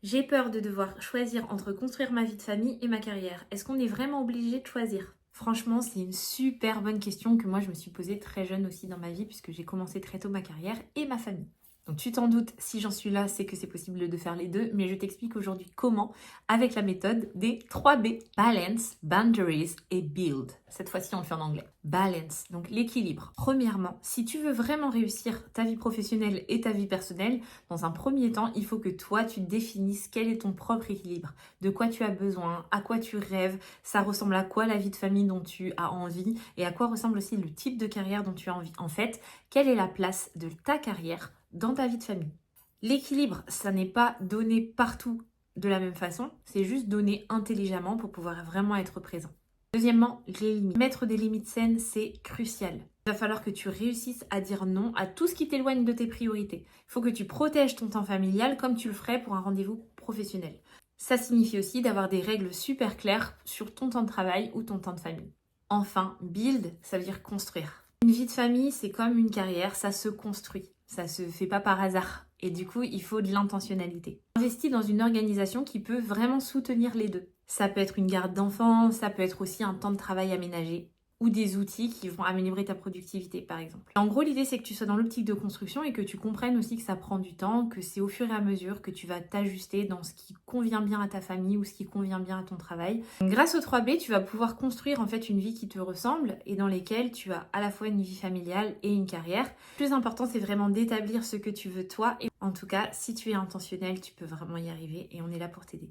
J'ai peur de devoir choisir entre construire ma vie de famille et ma carrière. Est-ce qu'on est vraiment obligé de choisir? Franchement, c'est une super bonne question que moi je me suis posée très jeune aussi dans ma vie puisque j'ai commencé très tôt ma carrière et ma famille. Donc tu t'en doutes, si j'en suis là, c'est que c'est possible de faire les deux, mais je t'explique aujourd'hui comment avec la méthode des 3 B. Balance, Boundaries et Build. Cette fois-ci, on le fait en anglais. Balance, donc l'équilibre. Premièrement, si tu veux vraiment réussir ta vie professionnelle et ta vie personnelle, dans un premier temps, il faut que toi, tu définisses quel est ton propre équilibre, de quoi tu as besoin, à quoi tu rêves, ça ressemble à quoi la vie de famille dont tu as envie et à quoi ressemble aussi le type de carrière dont tu as envie. En fait, quelle est la place de ta carrière dans ta vie de famille? L'équilibre, ça n'est pas donné partout de la même façon, c'est juste donné intelligemment pour pouvoir vraiment être présent. Deuxièmement, les limites. Mettre des limites saines, c'est crucial. Il va falloir que tu réussisses à dire non à tout ce qui t'éloigne de tes priorités. Il faut que tu protèges ton temps familial comme tu le ferais pour un rendez-vous professionnel. Ça signifie aussi d'avoir des règles super claires sur ton temps de travail ou ton temps de famille. Enfin, build, ça veut dire construire. Une vie de famille, c'est comme une carrière, ça se construit. Ça se fait pas par hasard. Et du coup, il faut de l'intentionnalité. Investis dans une organisation qui peut vraiment soutenir les deux. Ça peut être une garde d'enfants, ça peut être aussi un temps de travail aménagé ou des outils qui vont améliorer ta productivité, par exemple. En gros, l'idée, c'est que tu sois dans l'optique de construction et que tu comprennes aussi que ça prend du temps, que c'est au fur et à mesure que tu vas t'ajuster dans ce qui convient bien à ta famille ou ce qui convient bien à ton travail. Donc, grâce aux 3 B, tu vas pouvoir construire en fait une vie qui te ressemble et dans lesquelles tu as à la fois une vie familiale et une carrière. Le plus important, c'est vraiment d'établir ce que tu veux toi. Et en tout cas, si tu es intentionnel, tu peux vraiment y arriver et on est là pour t'aider.